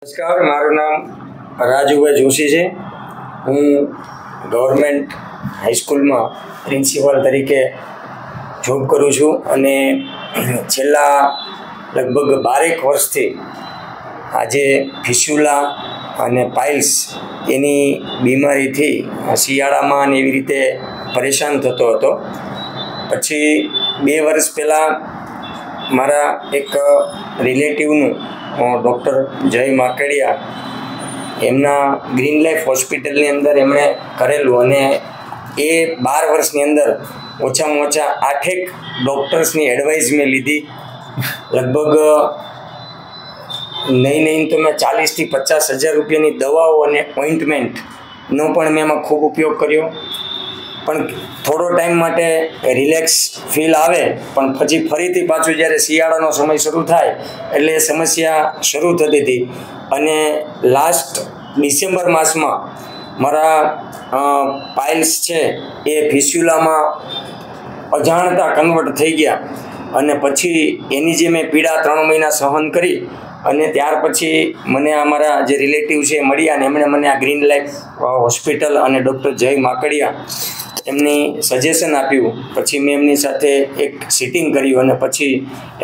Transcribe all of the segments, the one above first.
નમસ્કાર, મારું નામ રાજુભાઈ જોશી છે. હું ગવર્મેન્ટ હાઈસ્કૂલમાં પ્રિન્સિપાલ તરીકે જોબ કરું છું અને છેલ્લા લગભગ 12 વર્ષથી આજે ફિસ્યુલા અને પાઇલ્સ એની બીમારીથી શિયાળામાં અને એવી રીતે પરેશાન થતો હતો. પછી 2 વર્ષ પહેલાં મારા એક રિલેટિવનું ડૉક્ટર જય માકડિયા એમના ગ્રીન લાઈફ હોસ્પિટલની અંદર એમણે કરેલું અને એ 12 વર્ષની અંદર ઓછામાં ઓછા 8 ડૉક્ટર્સની એડવાઇસ મેં લીધી. લગભગ નહીં તો મેં 40,000 થી 50,000 રૂપિયાની દવાઓ અને ઓઇન્ટમેન્ટનો પણ મેં એમાં ખૂબ ઉપયોગ કર્યો. પણ થોડો ટાઈમ માટે રિલેક્સ ફીલ આવે, પણ પછી ફરીથી પાછું જ્યારે શિયાળાનો સમય શરૂ થાય એટલે એ સમસ્યા શરૂ થતી હતી. અને લાસ્ટ ડિસેમ્બર માસમાં મારા પાઇલ્સ છે એ ફિસ્યુલામાં અજાણતા કન્વર્ટ થઈ ગયા અને પછી એની જે મેં પીડા 3 મહિના સહન કરી અને ત્યાર પછી મને અમારા જે રિલેટિવ છે મળ્યા અને એમણે મને આ ગ્રીન લાઈફ હોસ્પિટલ અને ડૉક્ટર જય માકડિયા એમની સજેશન આપ્યું. પછી મેં એમની સાથે એક સિટિંગ કર્યું અને પછી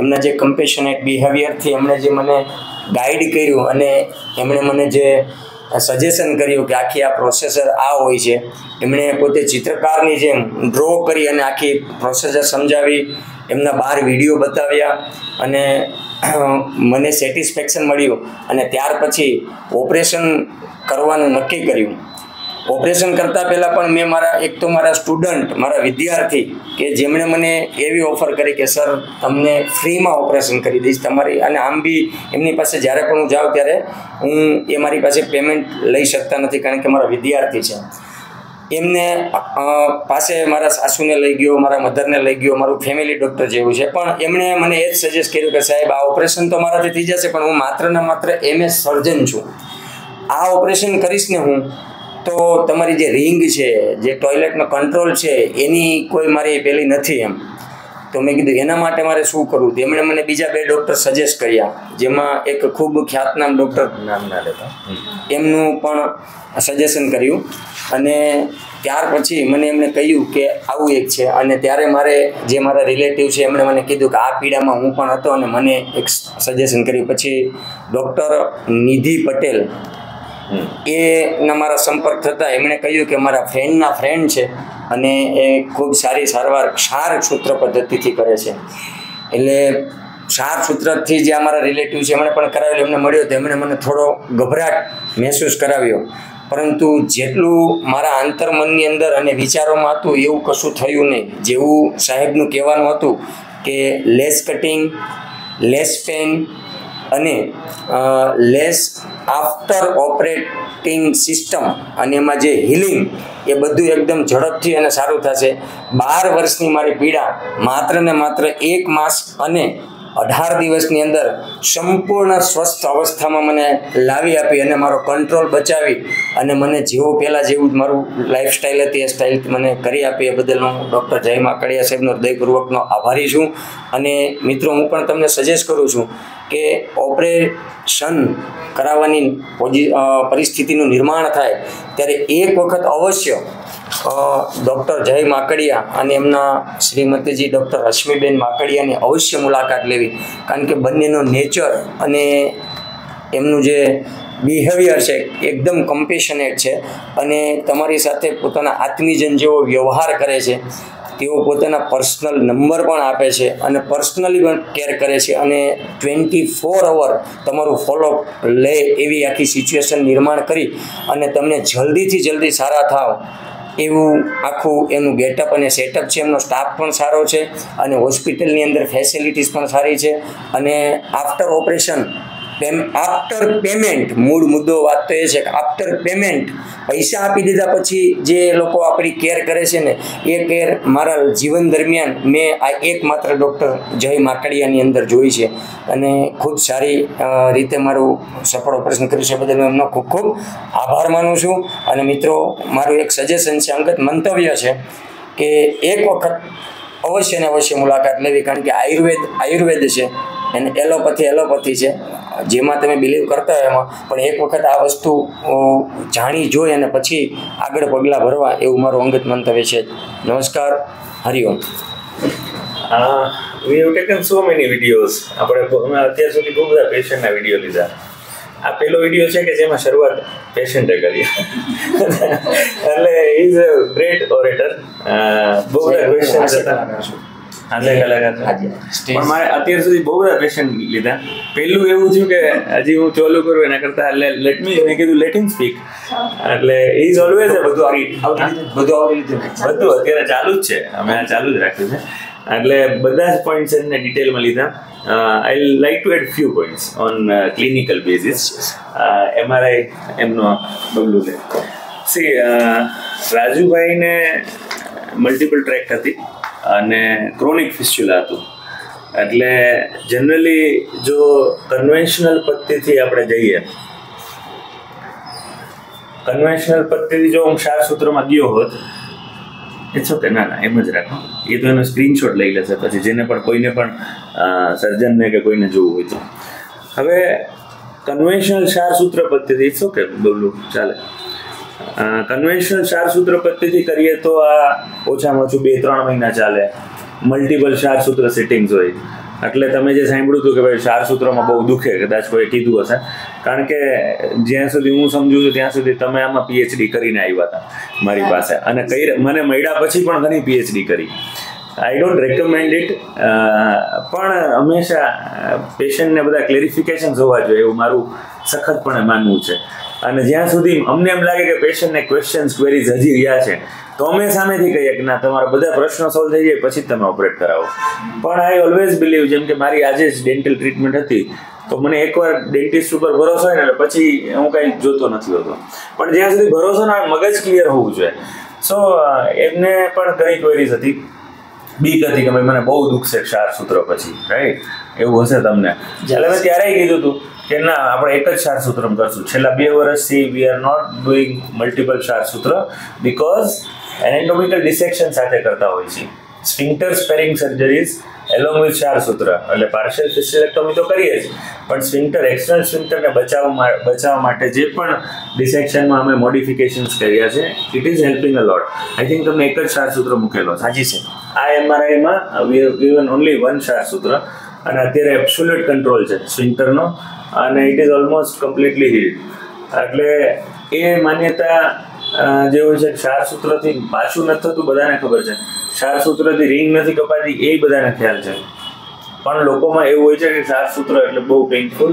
એમના જે કમ્પેશનેટ બિહેવિયરથી એમણે જે મને ગાઈડ કર્યું અને એમણે મને જે સજેશન કર્યું કે આખી આ પ્રોસેસર આ હોય છે. એમણે પોતે ચિત્રકારની જેમ ડ્રો કરી અને આખી પ્રોસેસર સમજાવી, એમના 12 વિડીયો બતાવ્યા અને મને સેટિસ્ફેક્શન મળ્યું. અને ત્યાર પછી ઓપરેશન કરવાનું નક્કી કર્યું. ઓપરેશન કરતાં પહેલાં પણ મેં મારા સ્ટુડન્ટ, મારા વિદ્યાર્થી કે જેમણે મને એવી ઓફર કરી કે સર તમને ફ્રીમાં ઓપરેશન કરી દઈશ તમારી, અને આમ બી એમની પાસે જ્યારે પણ હું જાઉં ત્યારે એ મારી પાસે પેમેન્ટ લઈ શકતા નથી કારણ કે મારા વિદ્યાર્થી છે. એમને પાસે મારા સાસુને લઈ ગયો, મારા મધરને લઈ ગયો, મારું ફેમિલી ડૉક્ટર જેવું છે. પણ એમણે મને એ જ સજેસ્ટ કર્યું કે સાહેબ આ ઓપરેશન તો મારાથી થઈ જશે, પણ હું માત્ર ને માત્ર MS સર્જન છું. આ ઓપરેશન કરીશ ને હું તો તમારી જે રિંગ છે, જે ટોયલેટનો કંટ્રોલ છે, એની કોઈ મારી પેલી નથી એમ. તો મેં કીધું એના માટે મારે શું કરવું? એમણે મને બીજા 2 ડૉક્ટર સજેસ્ટ કર્યા, જેમાં એક ખૂબ ખ્યાતનામ ડૉક્ટર, નામ ના લેતા, એમનું પણ સજેશન કર્યું. અને ત્યાર પછી મને એમણે કહ્યું કે આવું એક છે. અને ત્યારે મારા રિલેટિવ છે એમણે મને કીધું કે આ પીડામાં હું પણ હતો અને મને એક સજેશન કર્યું. પછી ડૉક્ટર નિધિ પટેલ એના મારા સંપર્ક થતાં એમણે કહ્યું કે મારા ફ્રેન્ડના ફ્રેન્ડ છે અને એ ખૂબ સારી સારવાર ક્ષાર સૂત્ર પદ્ધતિથી કરે છે. એટલે ક્ષાર સૂત્રથી જે અમારા રિલેટિવ છે એમણે પણ કરાવેલું, એમને મળ્યો તો એમણે મને થોડો ગભરાટ મહેસૂસ કરાવ્યો. પરંતુ જેટલું મારા આંતરમનની અંદર અને વિચારોમાં હતું એવું કશું થયું નહીં. જેવું સાહેબનું કહેવાનું હતું કે લેસ કટિંગ, લેસ પેન અને લેસ આફ્ટર ઓપરેટિંગ સિસ્ટમ, અને એમાં જે હિલિંગ એ બધું એકદમ ઝડપથી અને સારું થશે. 12 વર્ષની મારી પીડા માત્ર ને માત્ર 1 માસ અને 18 દિવસની અંદર સંપૂર્ણ સ્વસ્થ અવસ્થામાં મને લાવી આપી અને મારો કંટ્રોલ બચાવી અને મને જેવું પહેલાં જેવું જ મારું લાઈફસ્ટાઈલ હતી એ સ્ટાઇલ મને કરી આપી. એ બદલ હું ડૉક્ટર જય માકડિયા સાહેબનો હૃદયપૂર્વકનો આભારી છું. અને મિત્રો, હું પણ તમને સજેસ્ટ કરું છું કે ઓપરેશન કરાવવાની પરિસ્થિતિનું નિર્માણ થાય ત્યારે એક વખત અવશ્ય ડૉક્ટર જય માકડિયા અને એમના શ્રીમતીજી ડૉક્ટર રશ્મિબેન માકડિયાની અવશ્ય મુલાકાત લેવી. કારણ કે બંનેનો નેચર અને એમનું જે બિહેવિયર છે એકદમ કમ્પેશનેટ છે અને તમારી સાથે પોતાના આત્મીજન જેવો વ્યવહાર કરે છે. તેઓ પોતાના પર્સનલ નંબર પણ આપે છે અને પર્સનલી પણ કેર કરે છે અને 24 અવર તમારું ફોલોઅપ લે એવી આખી સિચ્યુએશન નિર્માણ કરી અને તમને જલ્દીથી જલ્દી સારા થાવ એવું આખું એનું ગેટઅપ અને સેટઅપ છે. એમનો સ્ટાફ પણ સારો છે અને હોસ્પિટલની અંદર ફેસિલિટીઝ પણ સારી છે. અને આફ્ટર ઓપરેશન આફ્ટર પેમેન્ટ, મૂળ મુદ્દો વાત તો એ છે કે આફ્ટર પેમેન્ટ પૈસા આપી દીધા પછી જે લોકો આપણી કેર કરે છે ને એ કેર મારા જીવન દરમિયાન મેં આ એકમાત્ર ડૉક્ટર જય માકડિયાની અંદર જોઈ છે અને ખૂબ સારી રીતે મારું સફળ ઓપરેશન કર્યું છે. બદલ એમનો ખૂબ ખૂબ આભાર માનું છું. અને મિત્રો, મારું એક સજેશન છે, અંગત મંતવ્ય છે કે એક વખત અવશ્ય ને અવશ્ય મુલાકાત લેવી. કારણ કે આયુર્વેદ છે અને એલોપેથી છે, જેમાં તમે બિલીવ કરતા હોય એમાં, પણ એક વખત આ વસ્તુ જાણી જોઈ અને પછી આગળ પગલાં ભરવા એવું મારું અંગત મંતવ્ય છે. નમસ્કાર, Hariom. We have taken so many videos. આપણે અત્યાર સુધી બહુ બધા પેશન્ટના વિડીયો લીધા. આ પહેલો વિડીયો છે કે જેમાં શરૂઆત પેશન્ટે કરી. એટલે ઇઝ અ ગ્રેટ ઓરેટર. બહુ બધા ક્વેશ્ચન્સ હતા. પણ મારે અત્યાર સુધી બહુ બધા પેશન્ટ લીધા. પહેલું એવું થયું કે હજી હું ચાલુ કરું એના કરતા લેટ મી, મેં કીધું લેટ હિમ સ્પીક. એટલે ઇઝ ઓલવેઝ બધું અત્યારે ચાલુ જ છે, અમે આ ચાલુ જ રાખ્યું છે. એટલે બધા જ પોઈન્ટ્સ એમને ડિટેલમાં લીધા. I like to add few points on clinical basis. MRI એમનો બબલું લે. સી રાજુભાઈને મલ્ટિપલ ટ્રેક હતી અને ક્રોનિક ફિસ્ચ્યુલા હતું. એટલે જનરલી જો કન્વેન્શનલ પદ્ધતિથી આપણે જઈએ, કન્વેન્શનલ પદ્ધતિ જો હું ક્ષારસૂત્રમાં ગયો હોત, ઇટ્સ ઓકે, ના એમ જ રાખો. એ તો એનો સ્ક્રીનશોટ લઈ લેશે પછી, જેને પણ કોઈને પણ સર્જનને કે કોઈને જોવું હોય તો. હવે કન્વેન્શનલ ક્ષારસૂત્ર પદ્ધતિ, ઇટ્સ ઓકે બબલું, ચાલે. કન્વેન્શનલ ક્ષારસૂત્ર પદ્ધતિ કરીએ તો આ ઓછામાં ઓછું 2-3 મહિના ચાલે. મલ્ટિપલ ક્ષારસૂત્ર સેટિંગ્સ હોય. એટલે તમે જે સાંભળ્યું હતું કે ભાઈ ક્ષારસૂત્રમાં બહુ દુખે, કદાચ કોઈ કીધું હશે. કારણ કે જ્યાં સુધી હું સમજુ છું ત્યાં સુધી તમે આમાં PhD કરીને આવ્યા હતા મારી પાસે, અને મને મળ્યા પછી પણ ઘણી PhD કરી. આઈ ડોન્ટ રેકમેન્ડ ઇટ, પણ હંમેશા પેશન્ટને બધા ક્લેરિફિકેશન્સ હોવા જોઈએ એવું મારું સખતપણે માનવું છે. અને જ્યાં સુધી અમને એમ લાગે કે પેશન્ટને ક્વેશ્ચન્સ ક્વેરીઝ હજી રહ્યા છે તો અમે સામેથી કહીએ કે ના, તમારા બધા પ્રશ્નો સોલ્વ થઈ જાય પછી જ તમે ઓપરેટ કરાવો. પણ આઈ ઓલવેઝ બિલીવ, જેમ કે મારી આજે જ ડેન્ટલ ટ્રીટમેન્ટ હતી તો મને એકવાર ડેન્ટિસ્ટ ઉપર ભરોસો હોય ને પછી હું કાંઈ જોતો નથી હોતો. પણ જ્યાં સુધી ભરોસો ના હોય, મગજ ક્લિયર હોવું જોઈએ. સો એમને પણ ઘણી ક્વેરીઝ હતી, બીક હતી કે ભાઈ મને બહુ દુખશે ક્ષારસૂત્ર પછી, રાઈટ, એવું હશે તમને. એટલે મેં ત્યારે કીધું હતું કે ના, આપણે એક જ ક્ષારસૂત્રમાં કરશું. છેલ્લા 2 વર્ષથી we are not doing multiple ક્ષારસૂત્ર બિકોઝ એનાટોમિકલ ડિસેક્શન સાથે કરતા હોય છે. Sphincter sparing surgeries along with ક્ષારસૂત્ર, એટલે પાર્શિયલ ફિસ્ચ્યુલેક્ટોમી તો કરીએ જ, પણ સ્ફિન્ક્ટર, એક્સટર્નલ સ્ફિન્ક્ટરને બચાવવા માટે જે પણ ડિસેક્શનમાં અમે મોડિફિકેશન્સ કર્યા છે, it is helping a lot. I think તમને એક જ ક્ષારસૂત્ર મૂકેલો છે. સાચી છે. આ MRIમાં વી હેવ ગિવન ઓનલી 1 ક્ષારસૂત્ર, અને અત્યારે એબ્સોલ્યુટ કંટ્રોલ છે સ્ફિન્ક્ટરનો, અને ઇટ ઇઝ ઓલમોસ્ટ કમ્પ્લીટલી હીલ્ડ. એટલે એ માન્યતા જે હોય છે, ક્ષારસૂત્રથી પાછું નથી થતું બધાને ખબર છે, ક્ષારસૂત્રથી રિંગ નથી કપાતી એ બધાને ખ્યાલ છે. પણ લોકોમાં એવું હોય છે કે ક્ષારસૂત્ર એટલે બહુ પેઇનફુલ,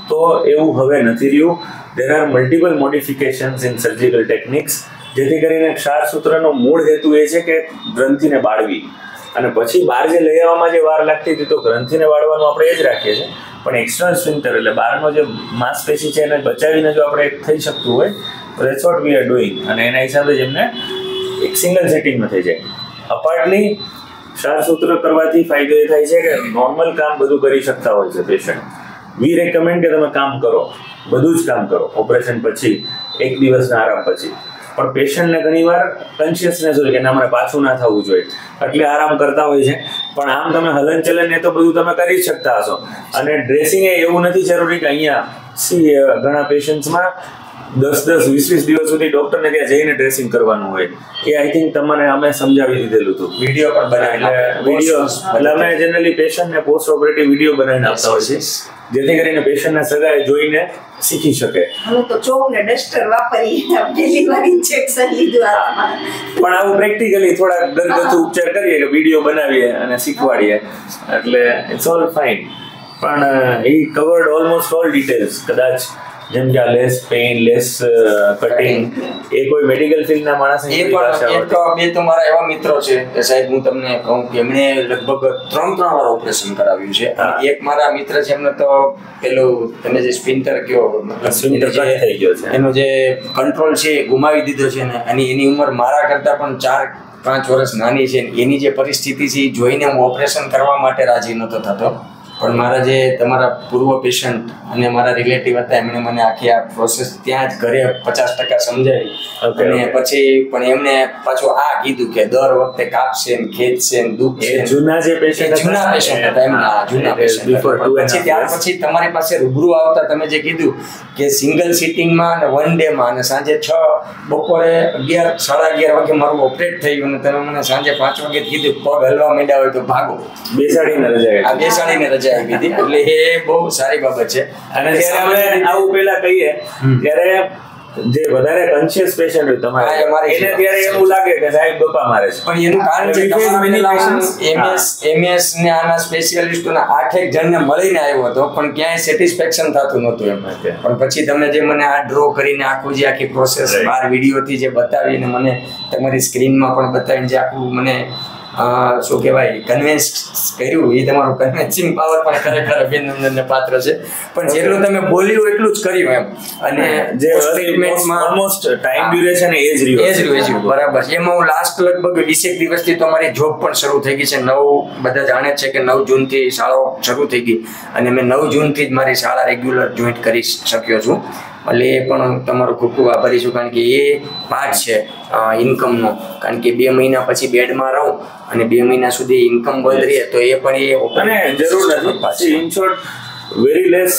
તો એવું હવે નથી રહ્યું. There are multiple modifications in surgical techniques, જેથી કરીને ક્ષારસૂત્રનો મૂળ હેતુ એ છે કે ગ્રંથિને બાળવી, અને પછી બહાર જે લઈ આવવામાં જે વાર લાગતી હતી તો ગ્રંથિને વાળવાનું આપણે એ જ રાખીએ છીએ. પણ એક્સટર્નલ સ્ફિન્ક્ટર એટલે બહારનો જે માંસપેશી છે એને બચાવીને જો આપણે થઈ શકતું હોય તો that's what we are doing, અને એના હિસાબે જ એમને એક સિંગલ સેટિંગમાં થઈ જાય. અપાર્ટલી ક્ષારસૂત્ર કરવાથી ફાયદો એ થાય છે કે નોર્મલ કામ બધું કરી શકતા હોય છે પેશન્ટ. વી રેકમેન્ડ કે તમે કામ કરો, બધું જ કામ કરો ઓપરેશન પછી, 1 દિવસના આરામ પછી. પણ પેશન્ટને ઘણીવાર કોન્શિયસનેસ હોય કે ના, મને પાછું ના થવું જોઈએ, એટલે આરામ કરતા હોય છે. પણ આમ તમે હલનચલન એ તો બધું તમે કરી જ શકતા હશો. અને ડ્રેસિંગ એ એવું નથી જરૂરી કે અહીંયા ઘણા પેશન્ટ્સમાં 10-20 દિવસ સુધી ડોક્ટરને ત્યાં જઈને ડ્રેસિંગ કરવાનું હોય. એ આઈ થિંક તમને અમે સમજાવી દીધેલું હતું, વિડીયો પણ બનાવીને. એટલે અમે જનરલી પેશન્ટને પોસ્ટ ઓપરેટિવ વિડીયો બનાવીને આપતા હોય છે, જેથી કરીને પેશન્ટના સગાએ જોઈને શીખી શકે. અમે તો ચોક ને ડસ્ટર વાપરી ડિલિવરી ઇન્જેક્શન લીધું હાથમાં. પણ આવું પ્રેક્ટિકલી થોડા ઘરગથ્થુ ઉપચાર કરીએ કે વિડીયો બનાવીએ અને શીખવાડીએ, એટલે ઇટ્સ ઓલ ફાઇન. પણ એ કવર્ડ ઓલમોસ્ટ ઓલ ડિટેલ્સ. કદાચ જેમ કે આ લેસ પેઇન, લેસ કટિંગ, એ કોઈ મેડિકલ ફિલ્ડના માણસ બે તો મારા એવા મિત્રો છે કે સાહેબ હું તમને કહું કે એમણે લગભગ 3 વાર ઓપરેશન કરાવ્યું છે. એક મારા મિત્ર છે, એમને તો પેલું તમે જે સ્ફિન્ક્ટર કયો થઈ ગયો છે, એનો જે કંટ્રોલ છે એ ગુમાવી દીધો છે ને, અને એની ઉંમર મારા કરતાં પણ 4-5 વર્ષ નાની છે. એની જે પરિસ્થિતિ છે એ જોઈને હું ઓપરેશન કરવા માટે રાજી નહોતો થતો. પણ મારા જે તમારા પૂર્વ પેશન્ટ અને મારા રિલેટિવ હતા એમણે મને આખી આ પ્રોસેસ ત્યાં જ ઘરે 50% સમજાવી. અને પછી પણ એમને પાછું આ કીધું કે દર વખતે કાપશે ને ખેંચશે ને દુખશે. જૂના જે પેશન્ટ હતા એમના જૂના પેશન્ટ. પછી ત્યાર પછી તમારી પાસે રૂબરૂ આવતા તમે જે કીધું કે સિંગલ સિટિંગમાં અને 1 ડેમાં અને સાંજે 6 બપોરે 11 11:30 વાગે મારું ઓપરેટ થઈ ગયું અને તમે મને સાંજે 5 વાગે કીધું પગ હલવા માંડ્યા હોય તો ભાગો. બેસાડીને રજા આપી હતી. એટલે એ બહુ સારી બાબત છે. અને જ્યારે આપણે આવું પેલા કહીએ ત્યારે જે વધારે કોન્શિયસ પેશન્ટ હોય તમારે એને ત્યારે એવું લાગે કે સાહેબ બપ્પા મારે છે. પણ એનું કારણ છે તમારા એમએસ ને આના સ્પેશિયાલિસ્ટોના 8 જણને મળીને આવ્યો હતો પણ ક્યાંય સેટિસ્ફેક્શન થતું નહોતું એમ. પણ પછી તમે જે મને આ ડ્રો કરીને આખું જે આખી પ્રોસેસ 12 વિડીયોથી જે બતાવીને મને તમારી સ્ક્રીનમાં પણ બતાવીને જે આખું મને શું કહેવાય કન્વિન્સ કર્યું, એ તમારું કન્વિન્સિંગ પાવર પણ ખરેખર અભિનંદનને પાત્ર છે. પણ જેટલું તમે બોલ્યું એટલું જ કર્યું એમ. અને જે ટ્રીટમેન્ટમાં ઓલમોસ્ટ ટાઈમ ડ્યુરેશન એ જ રહ્યું બરાબર. એમાં હું લાસ્ટ લગભગ 20 દિવસથી તો મારી જોબ પણ શરૂ થઈ ગઈ છે. બધા જાણે છે કે 9 જૂનથી શાળાઓ શરૂ થઈ ગઈ અને મેં 9 જૂનથી જ મારી શાળા રેગ્યુલર જોઈન્ટ કરી શક્યો છું. એટલે એ પણ તમારો ખૂબ ખૂબ આભારી છું, કારણ કે એ પાર્ટ છે ઇન્કમનો. કારણ કે 2 મહિના પછી બેડમાં રહું અને 2 મહિના સુધી ઇન્કમ બંધ રહે તો એ પણ અને જરૂર નથી. In short very less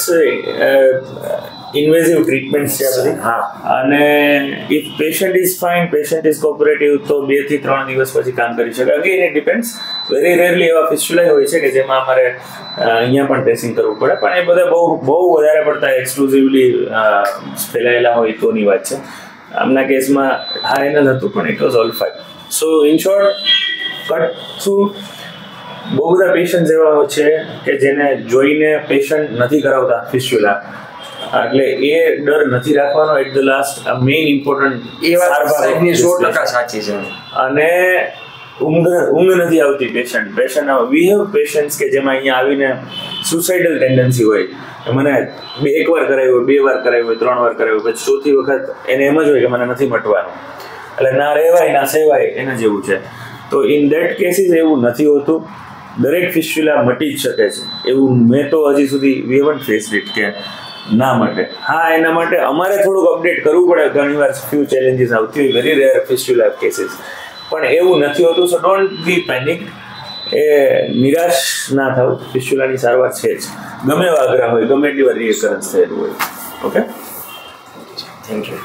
invasive treatment છે બધી. અને if patient is fine, patient is cooperative તો 2 થી 3 દિવસ પછી કામ કરી શકે. Again it depends. Very rarely એવા ફિસ્ટુલા હોય છે કે જેમાં અમારે અહીંયા પણ ડ્રેસિંગ કરવું પડે, પણ એ બધા બહુ વધારે પડતા એક્સક્લુઝિવલી ફેલાયેલા હોય તોની વાત છે. આમના કેસમાં હારેનલ હતું પણ it was all fine. So in short cut through બહુ બધા પેશન્ટ એવા છે કે જેને જોઈને પેશન્ટ નથી કરાવતા ફિસ્ટુલા, એટલે એ ડર નથી રાખવાનો. At the last main important એ વાત 100% સાચી છે. અને ઊંઘ નથી આવતી પેશન્ટ વી હેવ પેશન્ટ્સ કે જેમાં અહીંયા આવીને સુસાઇડલ ટેન્ડન્સી હોય. મને 1 વાર કરાવ્યું, 2 વાર કરાવ્યું, 3 વાર કરાવ્યું, પછી ચોથી વખત એને એમ જ હોય કે મને નથી મટવાનું, એટલે ના રહેવાય ના સેવાય એના જેવું છે. તો ઇન ધેટ કેસીસ એવું નથી હોતું. દરેક ફિસ્ટુલા મટી જ શકે છે. એવું મેં તો હજી સુધી વી હેવન્ટ ફેસ્ડ ઇટ કે ના માટે. હા, એના માટે અમારે થોડુંક અપડેટ કરવું પડે. ઘણીવાર ફ્યુ ચેલેન્જીસ આવતી હોય, વેરી રેર ફિસ્ટુલા કેસીસ, પણ એવું નથી હોતું. સો ડોન્ટ બી પેનિક. એ નિરાશ ના થાવ. ફિસ્ટુલાની સારવાર છે જ. ગમે એવા આગ્રહ હોય, ગમે એટલી વાર રિકરન્સ થયેલું હોય. Okay, thank you.